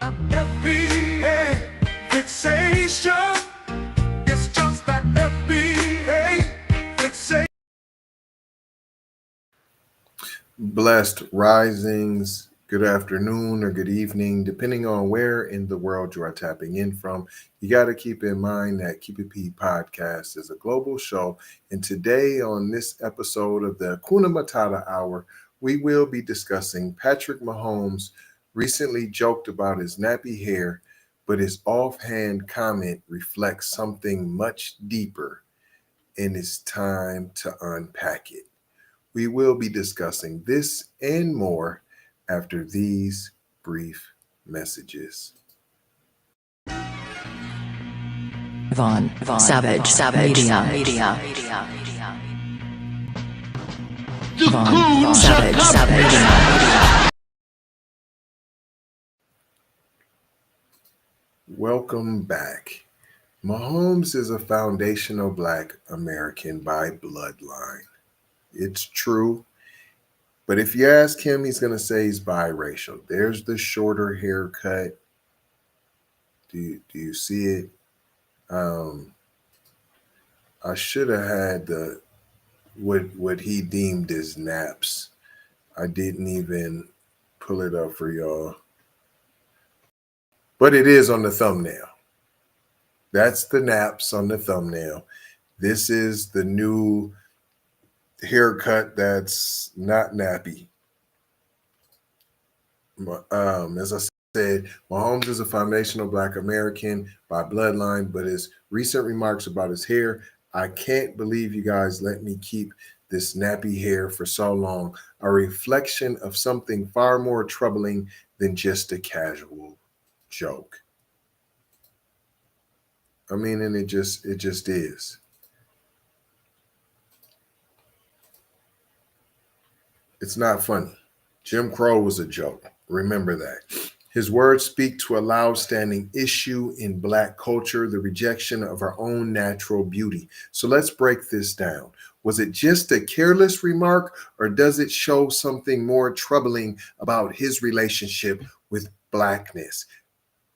my FBA fixation. It's just that FBA fixation. Blessed risings, good afternoon or good evening, depending on where in the world you are tapping in from. You got to keep in mind that Keep It P podcast is a global show. And today, on this episode of the Kuna Matata Hour, we will be discussing Patrick Mahomes recently joked about his nappy hair, but his offhand comment reflects something much deeper, and it's time to unpack it. We will be discussing this and more after these brief messages. Savage Media. Savage Media. Welcome back. Mahomes is a foundational Black American by bloodline. It's true. But if you ask him, he's going to say he's biracial. There's the shorter haircut. Do you see it? I should have had the what he deemed as naps. I didn't even pull it up for y'all. But it is on the thumbnail. That's the naps on the thumbnail. This is the new haircut that's not nappy. As I said, Mahomes is a foundational Black American by bloodline, but his recent remarks about his hair, I can't believe you guys let me keep this nappy hair for so long, a reflection of something far more troubling than just a casual joke. I mean, and it just is. It's not funny. Jim Crow was a joke. Remember that. His words speak to a loud-standing issue in Black culture, the rejection of our own natural beauty. So let's break this down. Was it just a careless remark, or does it show something more troubling about his relationship with Blackness?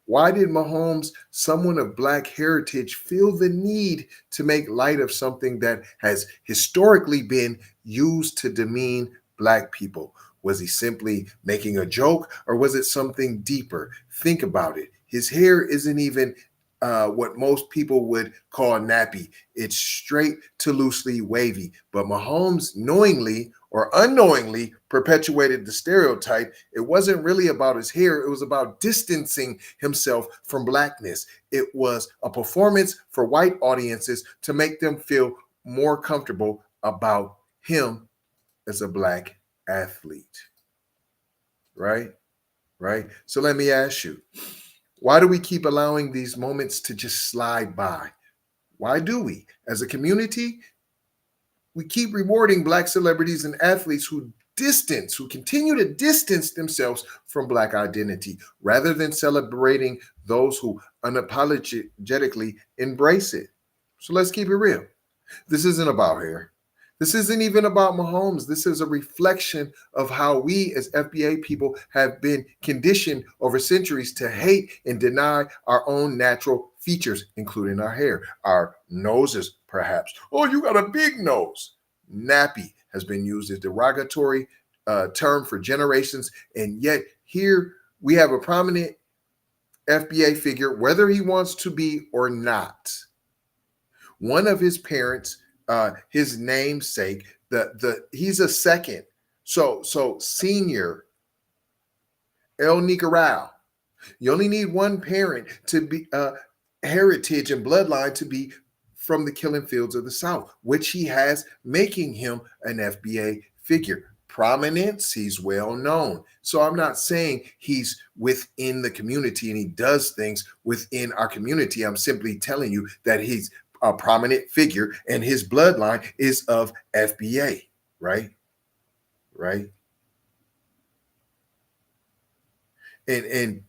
Why did Mahomes, someone of Black heritage, feel the need to make light of something that has historically been used to demean Black people? Was he simply making a joke, or was it something deeper? Think about it. His hair isn't even what most people would call nappy. It's straight to loosely wavy. But Mahomes knowingly or unknowingly perpetuated the stereotype. It wasn't really about his hair. It was about distancing himself from Blackness. It was a performance for white audiences to make them feel more comfortable about him as a Black athlete. Right? So let me ask you, why do we keep allowing these moments to just slide by? Why do we? As a community, we keep rewarding Black celebrities and athletes who continue to distance themselves from Black identity, rather than celebrating those who unapologetically embrace it. So let's keep it real. This isn't about hair. This isn't even about Mahomes. This is a reflection of how we as FBA people have been conditioned over centuries to hate and deny our own natural features, including our hair, our noses, perhaps. Oh, you got a big nose. Nappy has been used as a derogatory term for generations, and yet here we have a prominent FBA figure, whether he wants to be or not. One of his parents, his namesake, he's a second. So senior El Nicarao. You only need one parent to be heritage and bloodline to be from the killing fields of the South, which he has, making him an FBA figure. Prominence, he's well known. So I'm not saying he's within the community and he does things within our community. I'm simply telling you that he's a prominent figure and his bloodline is of FBA, right? And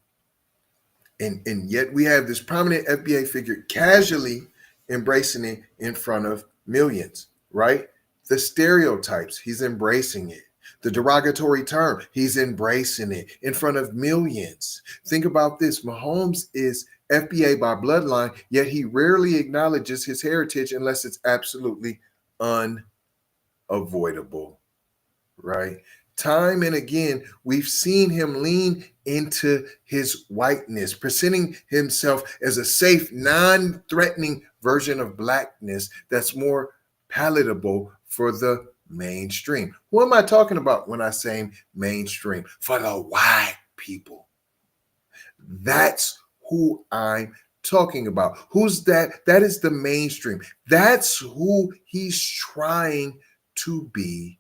yet we have this prominent FBA figure casually embracing it in front of millions, right? The stereotypes, he's embracing it. The derogatory term, he's embracing it in front of millions. Think about this. Mahomes is FBA by bloodline, yet he rarely acknowledges his heritage unless it's absolutely unavoidable, right? Time and again, we've seen him lean into his whiteness, presenting himself as a safe, non threatening version of blackness that's more palatable for the mainstream. Who am I talking about when I say mainstream? For the white people. That's who I'm talking about. Who's that? That is the mainstream. That's who he's trying to be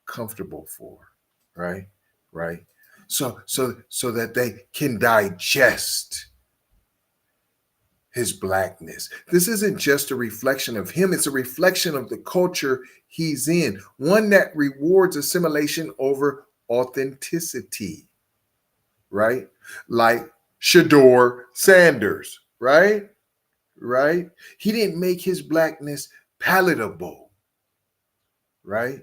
comfortable for, right? Right. So that they can digest his blackness. This isn't just a reflection of him, it's a reflection of the culture he's in, one that rewards assimilation over authenticity, right? Like Shador Sanders, right? Right? He didn't make his blackness palatable, right?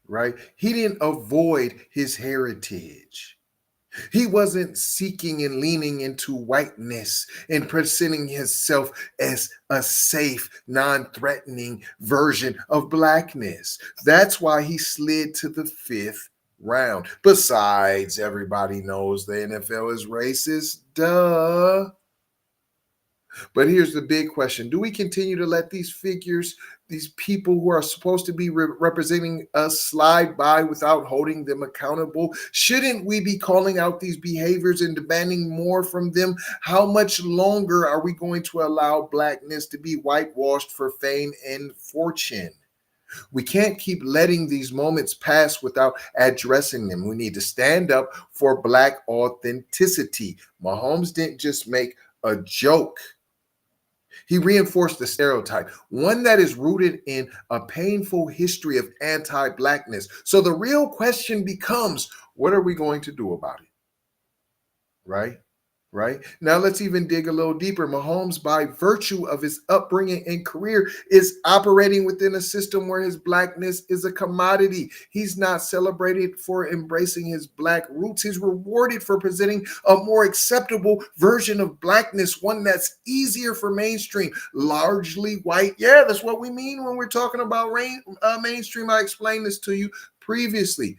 Right? He didn't avoid his heritage. He wasn't seeking and leaning into whiteness and presenting himself as a safe, non threatening version of blackness. That's why he slid to the fifth round. Besides, everybody knows the NFL is racist. Duh. But here's the big question. Do we continue to let these figures, these people who are supposed to be representing us, slide by without holding them accountable? Shouldn't we be calling out these behaviors and demanding more from them? How much longer are we going to allow blackness to be whitewashed for fame and fortune? We can't keep letting these moments pass without addressing them. We need to stand up for Black authenticity. Mahomes didn't just make a joke. He reinforced the stereotype, one that is rooted in a painful history of anti Blackness. So the real question becomes, what are we going to do about it? Right? Right? Now let's even dig a little deeper. Mahomes, by virtue of his upbringing and career, is operating within a system where his blackness is a commodity. He's not celebrated for embracing his Black roots. He's rewarded for presenting a more acceptable version of blackness, one that's easier for mainstream, largely white. Yeah, that's what we mean when we're talking about mainstream. I explained this to you previously.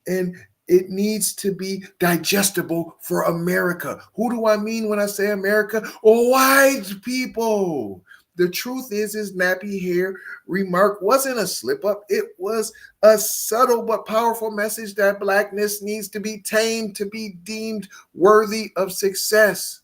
And it needs to be digestible for America. Who do I mean when I say America? White people. The truth is, his nappy hair remark wasn't a slip up. It was a subtle but powerful message that blackness needs to be tamed to be deemed worthy of success.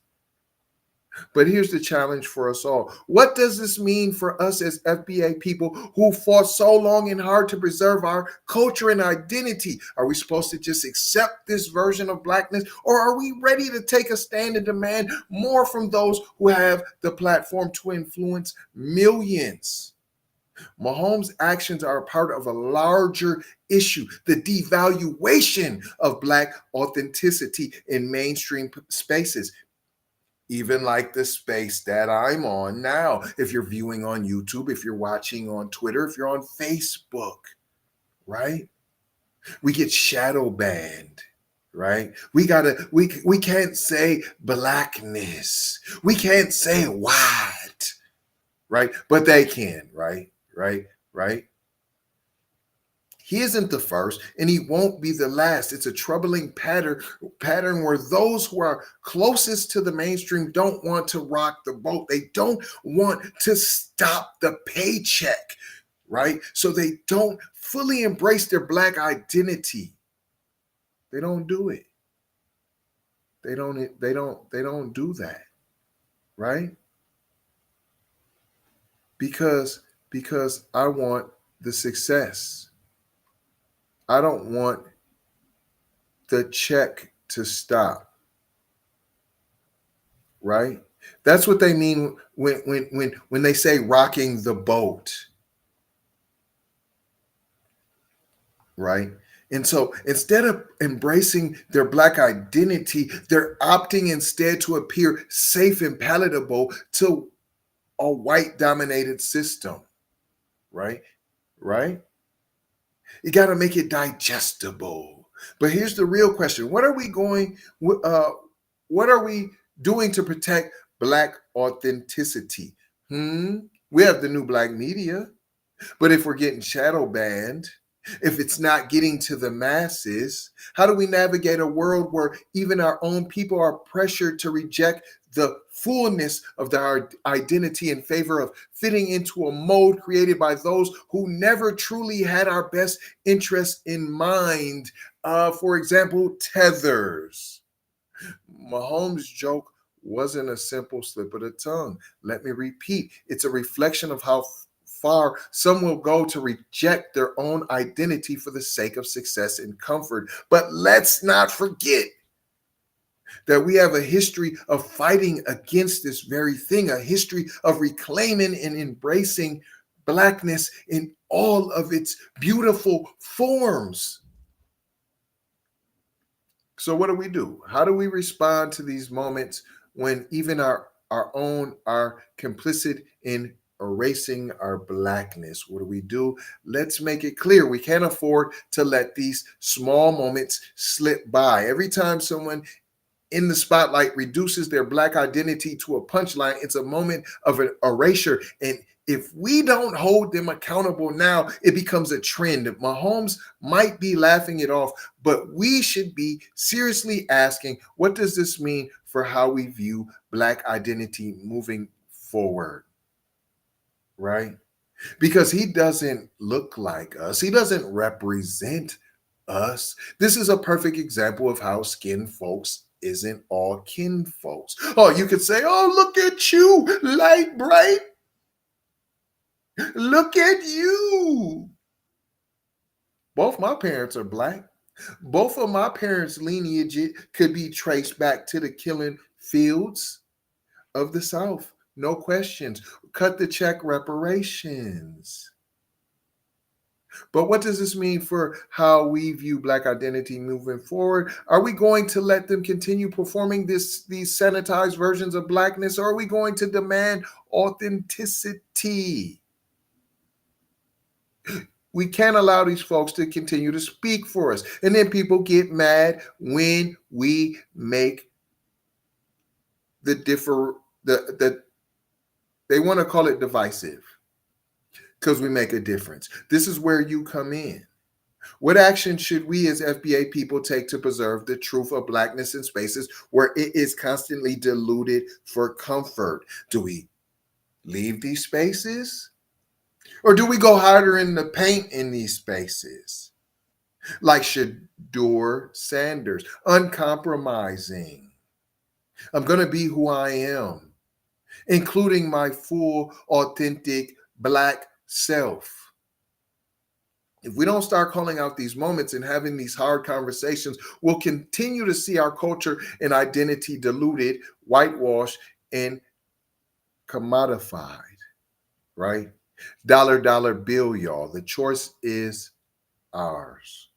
But here's the challenge for us all. What does this mean for us as FBA people who fought so long and hard to preserve our culture and identity? Are we supposed to just accept this version of blackness, or are we ready to take a stand and demand more from those who have the platform to influence millions? Mahomes' actions are a part of a larger issue, the devaluation of Black authenticity in mainstream spaces. Even like the space that I'm on now. If you're viewing on YouTube, if you're watching on Twitter, if you're on Facebook, right? We get shadow banned, right? We can't say blackness. We can't say white, right? But they can, right? Right? He isn't the first, and he won't be the last. It's a troubling pattern where those who are closest to the mainstream don't want to rock the boat. They don't want to stop the paycheck, right? So they don't fully embrace their Black identity. They don't do it. They don't do that, right? Because I want the success. I don't want the check to stop, right? That's what they mean when they say rocking the boat, right? And so instead of embracing their Black identity, they're opting instead to appear safe and palatable to a white dominated system, right? Right? You got to make it digestible. But here's the real question. What are we doing to protect Black authenticity? We have the new Black media. But if we're getting shadow banned, if it's not getting to the masses, how do we navigate a world where even our own people are pressured to reject the fullness of their identity in favor of fitting into a mold created by those who never truly had our best interests in mind? For example, tethers. Mahomes' joke wasn't a simple slip of the tongue. Let me repeat, it's a reflection of how far some will go to reject their own identity for the sake of success and comfort. But let's not forget that we have a history of fighting against this very thing, a history of reclaiming and embracing Blackness in all of its beautiful forms. So what do? How do we respond to these moments when even our own are complicit in erasing our Blackness? What do? Let's make it clear. We can't afford to let these small moments slip by. Every time someone in the spotlight reduces their Black identity to a punchline, it's a moment of an erasure. And if we don't hold them accountable now, it becomes a trend. Mahomes might be laughing it off, but we should be seriously asking, what does this mean for how we view Black identity moving forward? Right? Because he doesn't look like us. He doesn't represent us. This is a perfect example of how skin folks isn't all kin folks. Oh, you could say, oh, look at you, light bright. Look at you. Both my parents are Black. Both of my parents' lineage could be traced back to the killing fields of the South. No questions. Cut the check, reparations. But what does this mean for how we view Black identity moving forward? Are we going to let them continue performing these sanitized versions of Blackness, or are we going to demand authenticity? We can't allow these folks to continue to speak for us. And then people get mad when we make they want to call it divisive because we make a difference. This is where you come in. What action should we as FBA people take to preserve the truth of Blackness in spaces where it is constantly diluted for comfort? Do we leave these spaces? Or do we go harder in the paint in these spaces? Like Shador Sanders, uncompromising. I'm going to be who I am, including my full, authentic Black self. If we don't start calling out these moments and having these hard conversations, we'll continue to see our culture and identity diluted, whitewashed, and commodified, right? Dollar bill, y'all. The choice is ours.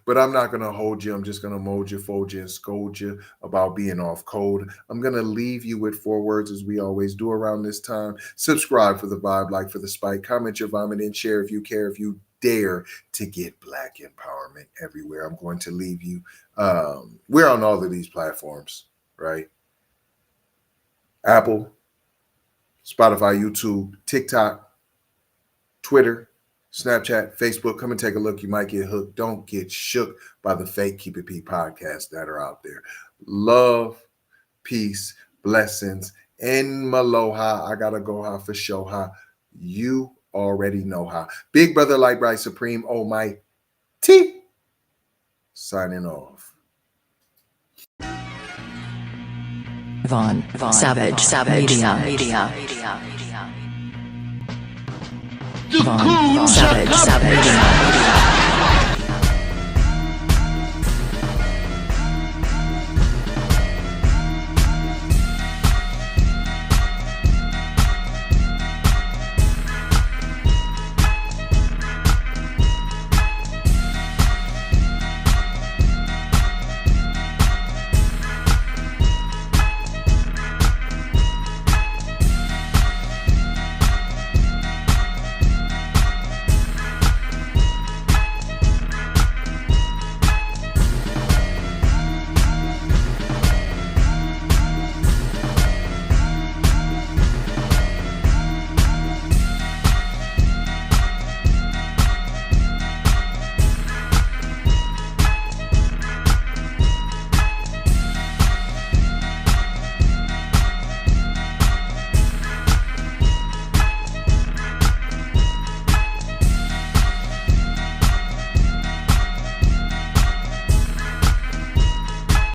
But I'm not going to hold you. I'm just going to mold you, fold you, and scold you about being off code. I'm going to leave you with 4 words, as we always do around this time. Subscribe for the vibe, like for the spike, comment your vomit, and share if you care, if you dare to get Black empowerment everywhere. I'm going to leave you. We're on all of these platforms, right? Apple, Spotify, YouTube, TikTok, Twitter, Snapchat, Facebook. Come and take a look. You might get hooked. Don't get shook by the fake Keep It P podcasts that are out there. Love, peace, blessings, and maloha. I gotta go ha for show ha. You already know how. Big Brother Light Bright Supreme Almighty signing off. Von Savage Media. Von Savage Media.